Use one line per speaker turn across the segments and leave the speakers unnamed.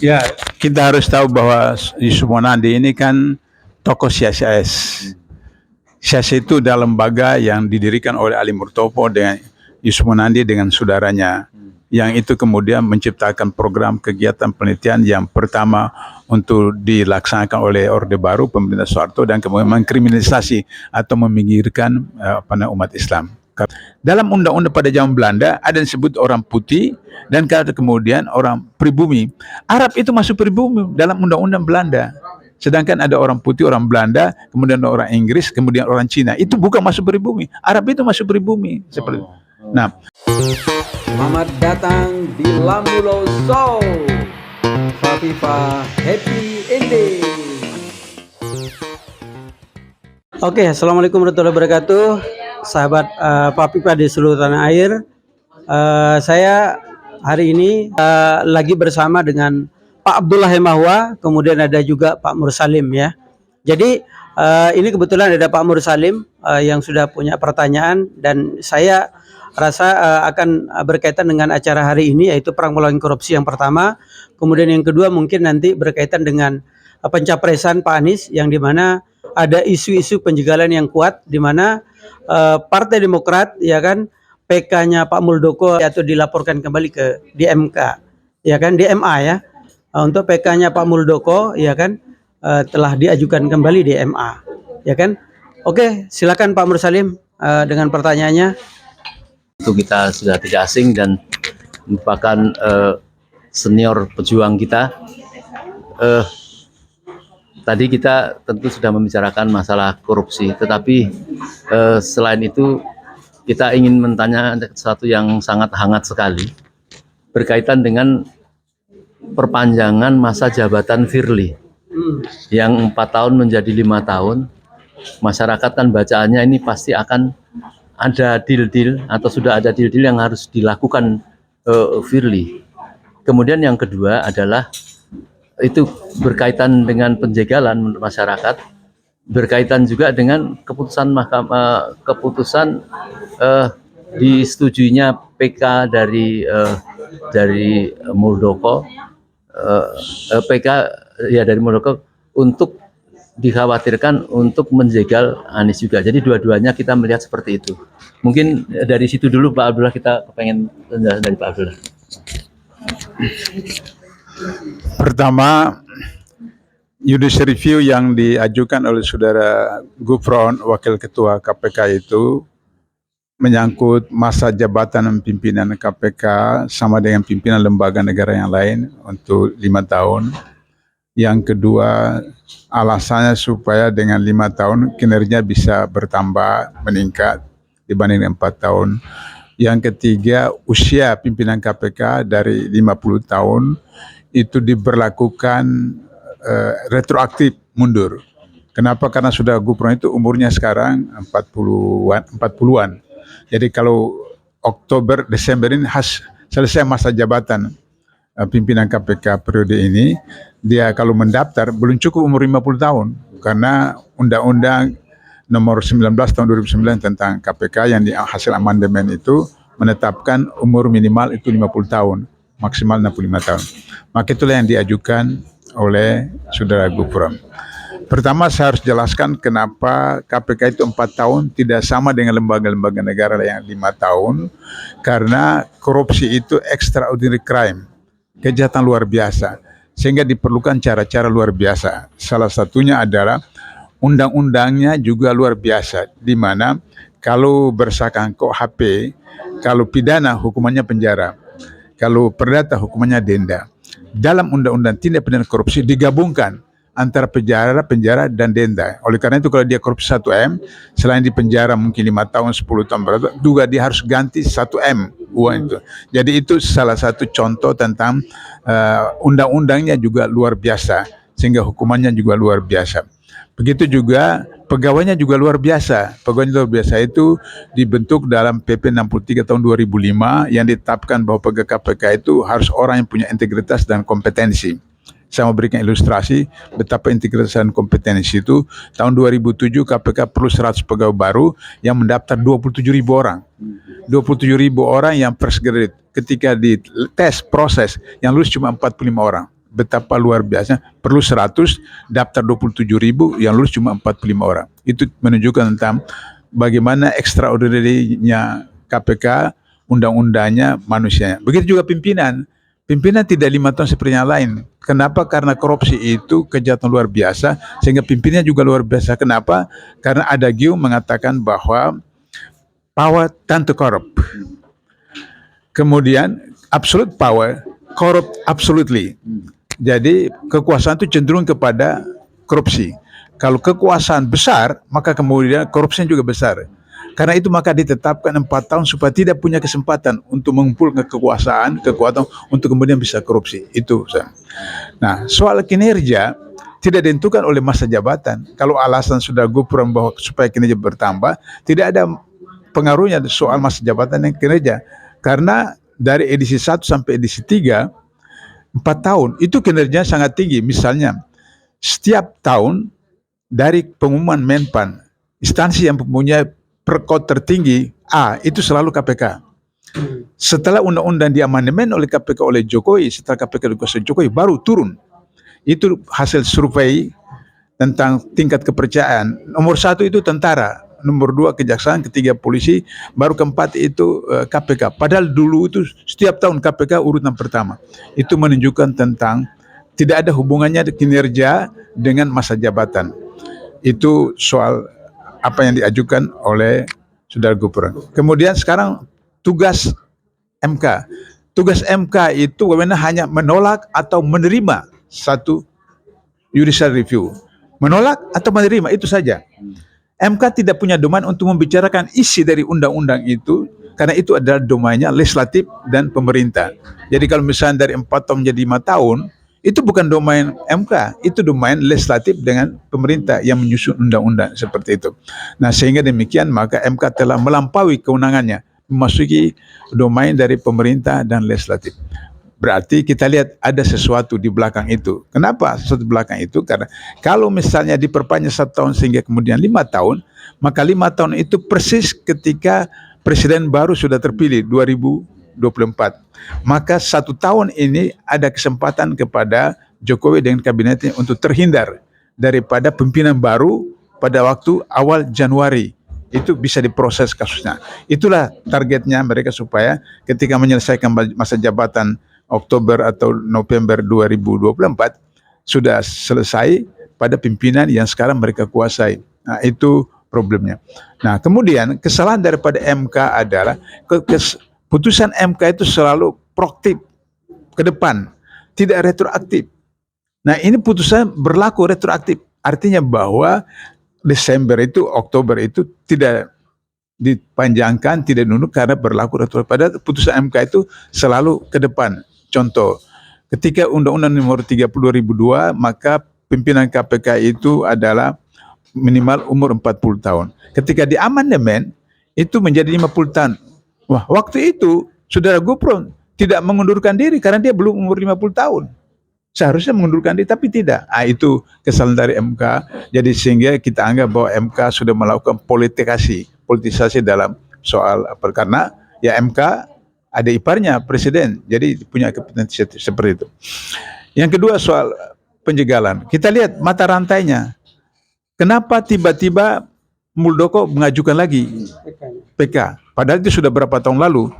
Ya, kita harus tahu bahwa Yusuf Monandi ini kan tokoh CSIS. CSIS itu adalah lembaga yang didirikan oleh Ali Murtopo dengan Yusuf Monandi dengan saudaranya. Yang itu kemudian menciptakan program kegiatan penelitian yang pertama untuk dilaksanakan oleh Orde Baru, pemerintah Soeharto, dan kemudian mengkriminalisasi atau meminggirkan umat Islam. Dalam undang-undang pada zaman Belanda ada yang disebut orang putih dan kemudian orang pribumi. Arab itu masuk pribumi dalam undang-undang Belanda. Sedangkan ada orang putih, orang Belanda, kemudian orang Inggris, kemudian orang Cina. Itu bukan masuk pribumi. Arab itu masuk pribumi. Seperti itu. Nah,
selamat datang di Lamulo Show. Fafifa Happy Ending. Oke, assalamualaikum warahmatullahi wabarakatuh. Sahabat Fafifa di seluruh tanah air. Saya hari ini lagi bersama dengan Pak Abdullah Hemahwa, kemudian ada juga Pak Mursalim ya. Jadi ini kebetulan ada Pak Mursalim yang sudah punya pertanyaan, dan saya rasa akan berkaitan dengan acara hari ini, yaitu perang melawan korupsi yang pertama. Kemudian yang kedua mungkin nanti berkaitan dengan pencapresan Pak Anies, yang dimana ada isu-isu penjagalan yang kuat, dimana Partai Demokrat ya kan, PK-nya Pak Muldoko atau dilaporkan kembali ke DMK ya kan, DMA ya. Untuk PK-nya Pak Muldoko ya kan telah diajukan kembali DMA ya kan. Oke, silakan Pak Mursalim dengan pertanyaannya.
Itu kita sudah tidak asing dan merupakan senior pejuang kita. Tadi kita tentu sudah membicarakan masalah korupsi, tetapi selain itu kita ingin bertanya sesuatu yang sangat hangat sekali berkaitan dengan perpanjangan masa jabatan Firly yang 4 tahun menjadi 5 tahun. Masyarakat kan bacaannya ini pasti akan ada deal-deal atau sudah ada deal-deal yang harus dilakukan Firly. Kemudian yang kedua adalah itu berkaitan dengan penjagalan menurut masyarakat, berkaitan juga dengan keputusan disetujuinya PK dari Muldoko, PK ya dari Muldoko untuk dikhawatirkan untuk menjegal Anies juga. Jadi dua-duanya kita melihat seperti itu. Mungkin dari situ dulu Pak Abdullah, kita pengen penjelasan dari Pak Abdullah.
pertama, judicial review yang diajukan oleh saudara Gufron, wakil ketua KPK, itu menyangkut masa jabatan pimpinan KPK sama dengan pimpinan lembaga negara yang lain untuk 5 tahun. Yang kedua, alasannya supaya dengan 5 tahun kinerja bisa bertambah, meningkat dibanding 4 tahun. Yang ketiga, usia pimpinan KPK dari 50 tahun itu diberlakukan retroaktif mundur. Kenapa? Karena sudah Gufron itu umurnya sekarang 40-an. Jadi kalau Oktober, Desember ini selesai masa jabatan pimpinan KPK periode ini, dia kalau mendaftar belum cukup umur 50 tahun. Karena Undang-Undang nomor 19 tahun 2009 tentang KPK yang di hasil amandemen itu menetapkan umur minimal itu 50 tahun, maksimal 65 tahun. Maka itulah yang diajukan oleh saudara Gufron. Pertama, saya harus jelaskan kenapa KPK itu 4 tahun tidak sama dengan lembaga-lembaga negara yang 5 tahun. Karena korupsi itu extraordinary crime, kejahatan luar biasa, sehingga diperlukan cara-cara luar biasa. Salah satunya adalah undang-undangnya juga luar biasa, di mana kalau berdasarkan KUHP, kalau pidana hukumannya penjara, kalau perdata hukumannya denda. Dalam undang-undang tindak pidana korupsi digabungkan antara penjara dan denda. Oleh karena itu kalau dia korupsi 1M, selain di penjara mungkin 5 tahun, 10 tahun berapa, juga dia harus ganti 1M uang itu. Jadi itu salah satu contoh tentang undang-undangnya juga luar biasa, sehingga hukumannya juga luar biasa. Begitu juga pegawainya juga luar biasa. Pegawainya luar biasa itu dibentuk dalam PP 63 tahun 2005 yang ditetapkan bahwa pegawai KPK itu harus orang yang punya integritas dan kompetensi. Saya mau berikan ilustrasi betapa integritas dan kompetensi itu. Tahun 2007 KPK perlu 100 pegawai baru yang mendaftar 27.000 orang. 27.000 orang yang fresh graduate. Ketika di tes proses yang lulus cuma 45 orang. betapa luar biasa. Perlu 100, daftar 27.000, yang lulus cuma 45 orang. Itu menunjukkan tentang bagaimana extraordinary-nya KPK, undang-undangnya, manusianya. Begitu juga pimpinan. Pimpinan tidak 5 tahun seperti yang lain. Kenapa? Karena korupsi itu kejahatan luar biasa, sehingga pimpinannya juga luar biasa. Kenapa? Karena ada Giu mengatakan bahwa power tend to corrupt. Kemudian absolute power corrupt absolutely. Jadi kekuasaan itu cenderung kepada korupsi. Kalau kekuasaan besar, maka kemudian korupsinya juga besar. Karena itu maka ditetapkan 4 tahun supaya tidak punya kesempatan untuk mengumpulkan kekuasaan untuk kemudian bisa korupsi. Itu. Nah, soal kinerja tidak ditentukan oleh masa jabatan. Kalau alasan sudah gubernur bahwa supaya kinerja bertambah, tidak ada pengaruhnya soal masa jabatan yang kinerja. Karena dari edisi 1 sampai edisi 3, 4 tahun, itu kinerjanya sangat tinggi. Misalnya, setiap tahun dari pengumuman Menpan, instansi yang mempunyai perkot tertinggi A, itu selalu KPK. Setelah undang-undang diamandemen oleh KPK oleh Jokowi, setelah KPK dikuasai Jokowi, baru turun. Itu hasil survei tentang tingkat kepercayaan. Nomor 1 itu tentara, nomor 2 kejaksaan, ketiga polisi, baru keempat itu KPK. Padahal dulu itu setiap tahun KPK urutan pertama. Itu menunjukkan tentang tidak ada hubungannya kinerja dengan masa jabatan. Itu soal apa yang diajukan oleh saudara gubernur. Kemudian sekarang tugas MK. Tugas MK itu wewenang hanya menolak atau menerima satu judicial review. Menolak atau menerima, itu saja. MK tidak punya domain untuk membicarakan isi dari undang-undang itu, karena itu adalah domainnya legislatif dan pemerintah. Jadi kalau misalnya dari 4 tahun menjadi 5 tahun, itu bukan domain MK, itu domain legislatif dengan pemerintah yang menyusun undang-undang seperti itu. Nah, sehingga demikian maka MK telah melampaui kewenangannya, memasuki domain dari pemerintah dan legislatif. Berarti kita lihat ada sesuatu di belakang itu. Kenapa sesuatu di belakang itu? Karena kalau misalnya diperpanjang 1 tahun sehingga kemudian 5 tahun, maka 5 tahun itu persis ketika presiden baru sudah terpilih 2024. Maka 1 tahun ini ada kesempatan kepada Jokowi dengan kabinetnya untuk terhindar daripada pimpinan baru pada waktu awal Januari. Itu bisa diproses kasusnya. Itulah targetnya mereka supaya ketika menyelesaikan masa jabatan Oktober atau November 2024 sudah selesai pada pimpinan yang sekarang mereka kuasai. Nah, itu problemnya. Nah, kemudian kesalahan daripada MK adalah putusan MK itu selalu proaktif ke depan, tidak retroaktif. Nah, ini putusan berlaku retroaktif. Artinya bahwa Desember itu, Oktober itu tidak dipanjangkan, tidak nunduk karena berlaku retroaktif. Padahal putusan MK itu selalu ke depan. Contoh, ketika Undang-Undang Nomor 30 2002, maka pimpinan KPK itu adalah minimal umur 40 tahun. Ketika di amandemen, itu menjadi 50 tahun. Wah, waktu itu saudara Gufron tidak mengundurkan diri karena dia belum umur 50 tahun. Seharusnya mengundurkan diri, tapi tidak. Itu kesalahan dari MK. Jadi sehingga kita anggap bahwa MK sudah melakukan politisasi dalam soal apa. Karena ya MK ada iparnya presiden, jadi punya kepentingan seperti itu. Yang kedua soal penjagalan. Kita lihat mata rantainya. Kenapa tiba-tiba Muldoko mengajukan lagi PK? Padahal itu sudah berapa tahun lalu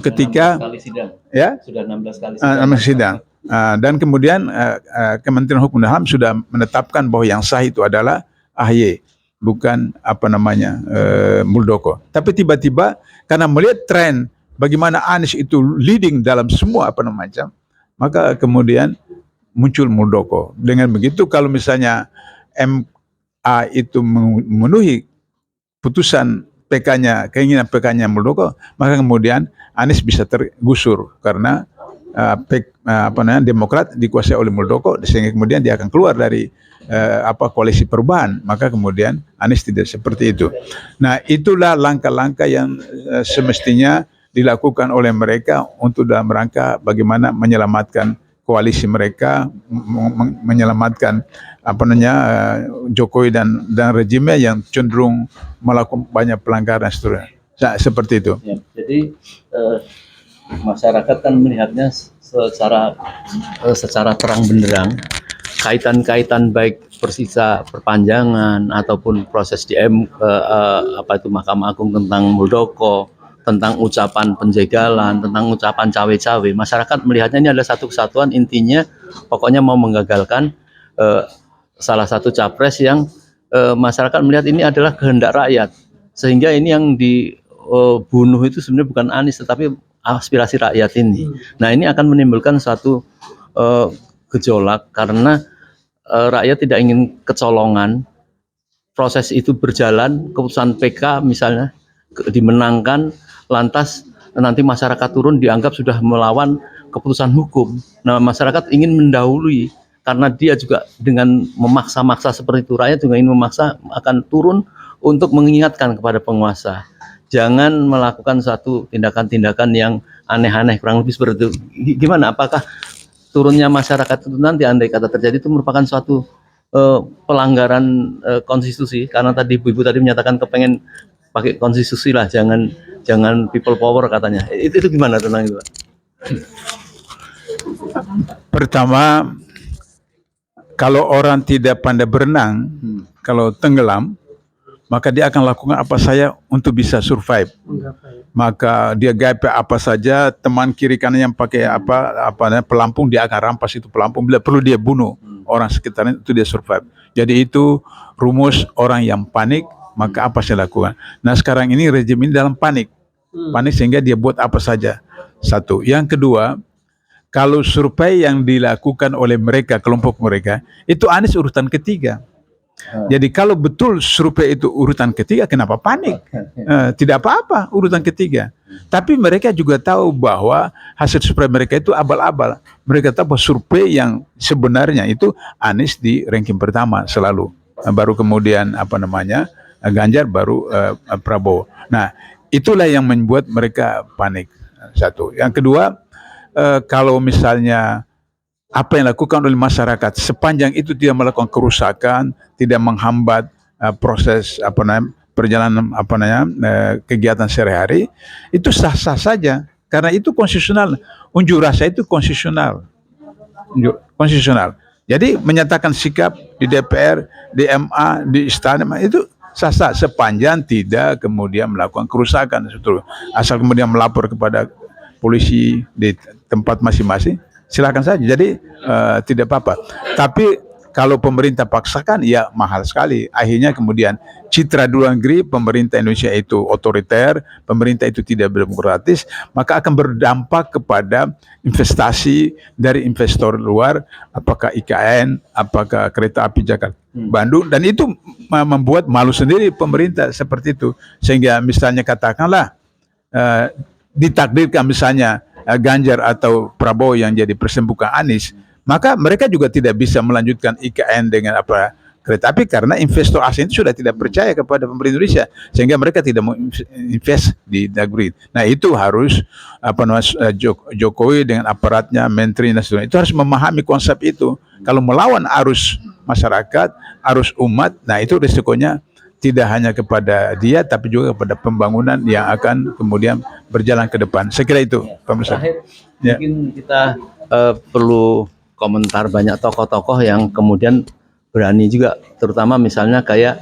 ketika
sidang.
Ya
Sudah 16 kali
sidang. Dan kemudian Kementerian Hukum dan HAM sudah menetapkan bahwa yang sah itu adalah AHY, bukan Muldoko. Tapi tiba-tiba karena melihat tren bagaimana Anies itu leading dalam semua maka kemudian muncul Muldoko. Dengan begitu kalau misalnya MA itu memenuhi putusan PK-nya, keinginan PK-nya Muldoko, maka kemudian Anies bisa tergusur karena Demokrat dikuasai oleh Muldoko, sehingga kemudian dia akan keluar dari koalisi perubahan. Maka kemudian Anies tidak seperti itu. Nah, itulah langkah-langkah yang semestinya dilakukan oleh mereka untuk dalam rangka bagaimana menyelamatkan koalisi mereka, menyelamatkan Jokowi dan rejimnya yang cenderung melakukan banyak pelanggaran seterusnya. Seperti itu.
Ya, jadi masyarakat kan melihatnya secara terang benderang kaitan-kaitan baik persisa perpanjangan ataupun proses di Mahkamah Agung tentang Muldoko, tentang ucapan penjegalan, tentang ucapan cawe-cawe. Masyarakat melihatnya ini adalah satu kesatuan, intinya pokoknya mau menggagalkan salah satu capres yang masyarakat melihat ini adalah kehendak rakyat. Sehingga ini yang dibunuh itu sebenarnya bukan Anies tetapi aspirasi rakyat ini. Nah, ini akan menimbulkan suatu gejolak karena rakyat tidak ingin kecolongan. Proses itu berjalan, keputusan PK misalnya dimenangkan, lantas nanti masyarakat turun dianggap sudah melawan keputusan hukum. Nah, masyarakat ingin mendahului karena dia juga dengan memaksa-maksa seperti itu, rakyat juga ingin memaksa akan turun untuk mengingatkan kepada penguasa. Jangan melakukan satu tindakan-tindakan yang aneh-aneh, kurang lebih seperti itu. Gimana? Apakah turunnya masyarakat itu nanti andai kata terjadi itu merupakan suatu pelanggaran konstitusi? Karena tadi ibu tadi menyatakan kepengen pakai konstitusi lah, jangan people power katanya. Itu gimana tentang itu, Pak?
Pertama, kalau orang tidak pandai berenang, kalau tenggelam, maka dia akan lakukan apa saja untuk bisa survive. Maka dia gape apa saja, teman kiri kanan yang pakai pelampung, dia akan rampas itu pelampung. Bila perlu dia bunuh orang sekitarnya, itu dia survive. Jadi itu rumus orang yang panik, maka apa saya lakukan. Nah, sekarang ini rejim ini dalam panik sehingga dia buat apa saja. Satu. Yang kedua, kalau survei yang dilakukan oleh mereka, kelompok mereka, itu Anies urutan ketiga. Jadi kalau betul survei itu urutan ketiga, kenapa panik? Tidak apa-apa urutan ketiga. Tapi mereka juga tahu bahwa hasil survei mereka itu abal-abal. Mereka tahu bahwa survei yang sebenarnya itu Anies di ranking pertama selalu. Baru kemudian Ganjar, baru Prabowo. Nah, itulah yang membuat mereka panik. Satu. Yang kedua, kalau misalnya apa yang dilakukan oleh masyarakat sepanjang itu tidak melakukan kerusakan, tidak menghambat proses perjalanan kegiatan sehari-hari, itu sah-sah saja karena itu konstitusional. Unjuk rasa itu konstitusional. Jadi menyatakan sikap di DPR, di MA, di istana itu sah-sah sepanjang tidak kemudian melakukan kerusakan. Asal kemudian melapor kepada polisi di tempat masing-masing, silakan saja. Jadi tidak apa-apa. Tapi kalau pemerintah paksakan, ya mahal sekali. Akhirnya kemudian citra di luar negeri pemerintah Indonesia itu otoriter, pemerintah itu tidak demokratis, maka akan berdampak kepada investasi dari investor luar, apakah IKN, apakah kereta api Jakarta Bandung, dan itu membuat malu sendiri pemerintah seperti itu. Sehingga misalnya katakanlah ditakdirkan misalnya Ganjar atau Prabowo yang jadi persembukan Anies, maka mereka juga tidak bisa melanjutkan IKN dengan kereta api karena investor asing itu sudah tidak percaya kepada pemerintah Indonesia, sehingga mereka tidak mau invest di negeri. Nah, itu harus Jokowi dengan aparatnya, menteri dan sebagainya, itu harus memahami konsep itu. Kalau melawan arus masyarakat, arus umat, nah itu risikonya tidak hanya kepada dia, tapi juga kepada pembangunan yang akan kemudian berjalan ke depan. Saya kira itu, Pak Musa.
Terakhir, mungkin kita perlu komentar banyak tokoh-tokoh yang kemudian berani juga, terutama misalnya kayak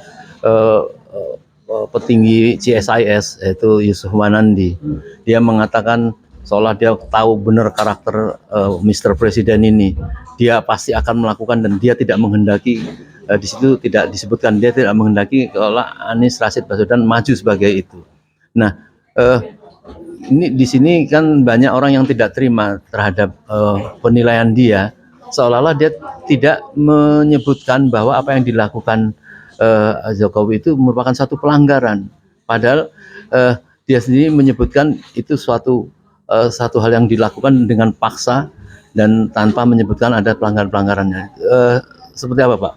petinggi CSIS, yaitu Yusuf Manandi. Dia mengatakan seolah dia tahu benar karakter Mr. Presiden ini. Dia pasti akan melakukan dan dia tidak menghendaki. Di situ tidak disebutkan, dia tidak menghendaki kalau Anies Rashid Baswedan maju sebagai itu. Nah, ini di sini kan banyak orang yang tidak terima terhadap penilaian dia, seolah-olah dia tidak menyebutkan bahwa apa yang dilakukan Jokowi itu merupakan satu pelanggaran. Padahal dia sendiri menyebutkan itu satu hal yang dilakukan dengan paksa dan tanpa menyebutkan ada pelanggaran-pelanggarannya. Seperti apa, Pak?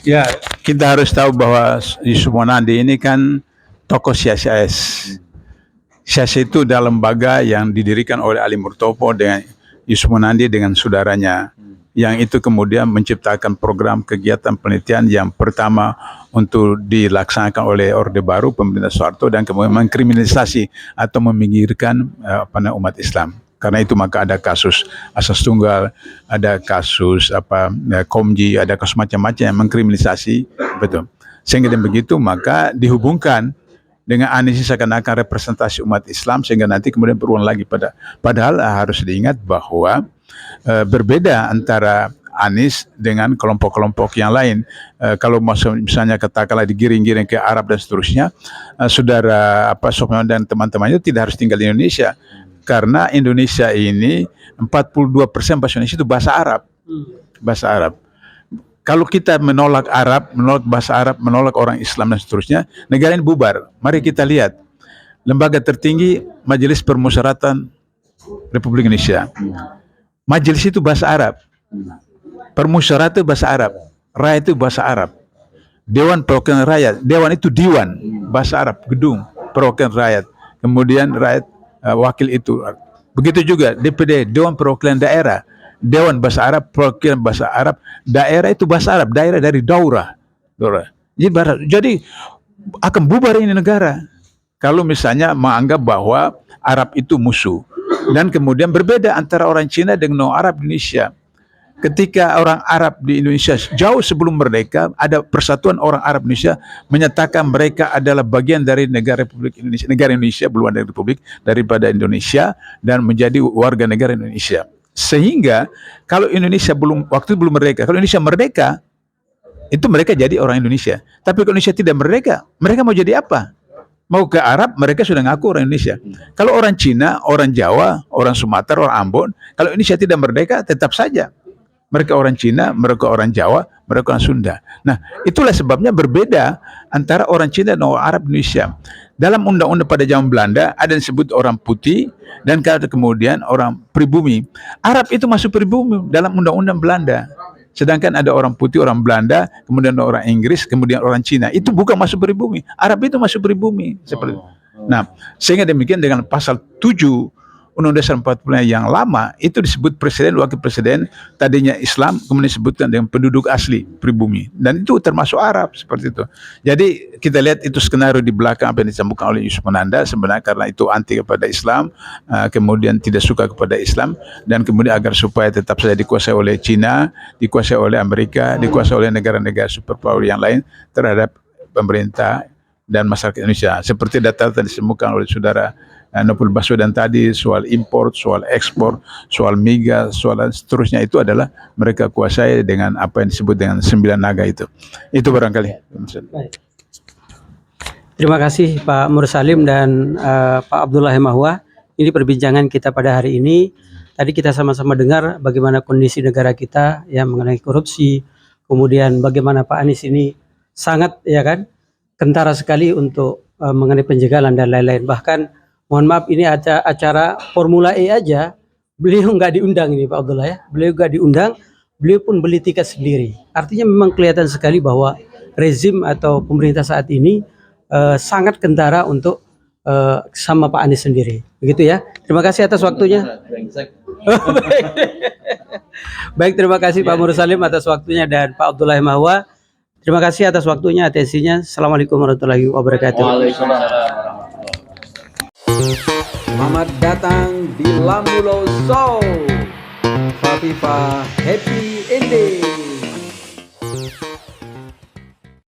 Ya, kita harus tahu bahwa Yusuf Manandi ini kan tokoh CSIS. CSIS itu adalah lembaga yang didirikan oleh Ali Murtopo dengan Yusuf Manandi dengan saudaranya, yang itu kemudian menciptakan program kegiatan penelitian yang pertama untuk dilaksanakan oleh Orde Baru pemerintah Soeharto dan kemudian mengkriminalisasi atau meminggirkan umat Islam. Karena itu maka ada kasus asas tunggal, ada kasus Komji, ada kasus macam-macam yang mengkriminalisasi, betul. Sehingga dengan begitu maka dihubungkan dengan Anies seakan-akan representasi umat Islam, sehingga nanti kemudian berulang lagi padahal harus diingat bahwa berbeda antara Anies dengan kelompok-kelompok yang lain. Kalau misalnya katakanlah digiring-giring ke Arab dan seterusnya, saudara Sofyan dan teman-temannya tidak harus tinggal di Indonesia, karena Indonesia ini 42% bahasa Indonesia itu bahasa Arab. Bahasa Arab. Kalau kita menolak Arab, menolak bahasa Arab, menolak orang Islam dan seterusnya, negara ini bubar. Mari kita lihat lembaga tertinggi Majelis Permusyawaratan Republik Indonesia. Majelis itu bahasa Arab. Permusyawaratan itu bahasa Arab. Rakyat itu bahasa Arab. Dewan Perwakilan Rakyat, Dewan itu Diwan, bahasa Arab, gedung perwakilan rakyat. Kemudian rakyat wakil itu. Begitu juga DPD, Dewan Perwakilan Daerah, Dewan bahasa Arab, perwakilan bahasa Arab, daerah itu bahasa Arab, daerah dari daurah. Jadi akan bubar ini negara kalau misalnya menganggap bahwa Arab itu musuh. Dan kemudian berbeda antara orang Cina dengan orang Arab di Indonesia. Ketika orang Arab di Indonesia jauh sebelum merdeka, ada persatuan orang Arab Indonesia menyatakan mereka adalah bagian dari negara Republik Indonesia, negara Indonesia belum ada republik, daripada Indonesia, dan menjadi warga negara Indonesia. Sehingga kalau Indonesia waktu belum merdeka, kalau Indonesia merdeka, itu mereka jadi orang Indonesia. Tapi kalau Indonesia tidak merdeka, mereka mau jadi apa? Mau ke Arab, mereka sudah ngaku orang Indonesia. Kalau orang Cina, orang Jawa, orang Sumatera, orang Ambon, kalau Indonesia tidak merdeka, tetap saja mereka orang Cina, mereka orang Jawa, mereka orang Sunda. Nah, itulah sebabnya berbeda antara orang Cina dan orang Arab Indonesia. Dalam undang-undang pada zaman Belanda ada yang disebut orang putih, dan kemudian orang pribumi. Arab itu masuk pribumi dalam undang-undang Belanda. Sedangkan ada orang putih, orang Belanda, kemudian orang Inggris, kemudian orang Cina. Itu bukan masuk pribumi. Arab itu masuk pribumi. Seperti itu. Nah, sehingga demikian dengan pasal 7 Undang-Undang Dasar 45 yang lama itu disebut presiden, wakil presiden, tadinya Islam, kemudian disebutkan dengan penduduk asli pribumi, dan itu termasuk Arab, seperti itu. Jadi kita lihat itu skenario di belakang apa yang disambungkan oleh Yusuf Mananda, sebenarnya karena itu anti kepada Islam, kemudian tidak suka kepada Islam, dan kemudian agar supaya tetap saja dikuasai oleh Cina, dikuasai oleh Amerika, dikuasai oleh negara-negara superpower yang lain terhadap pemerintah dan masyarakat Indonesia. Seperti data tadi disebutkan oleh saudara Novel Baswedan tadi, soal impor, soal ekspor, soal migas, soal dan seterusnya, itu adalah mereka kuasai dengan apa yang disebut dengan 9 naga itu. Itu barangkali.
Baik. Terima kasih Pak Mursalim dan Pak Abdullah Mahwa. Ini perbincangan kita pada hari ini. Tadi kita sama-sama dengar bagaimana kondisi negara kita yang mengenai korupsi, kemudian bagaimana Pak Anies ini sangat kentara sekali untuk mengenai penjagalan dan lain-lain. Bahkan mohon maaf, ini acara Formula E aja, beliau nggak diundang ini Pak Abdullah ya. Beliau nggak diundang, beliau pun beli tiket sendiri. Artinya memang kelihatan sekali bahwa rezim atau pemerintah saat ini sangat kentara untuk sama Pak Anies sendiri. Begitu ya. Terima kasih atas waktunya. Baik, terima kasih Pak Mursalim atas waktunya dan Pak Abdullah Mahwa. Terima kasih atas waktunya, atensinya. Assalamualaikum warahmatullahi wabarakatuh.
Waalaikumsalam.
Selamat datang di Lambulo Show. Fafifa Happy Ending.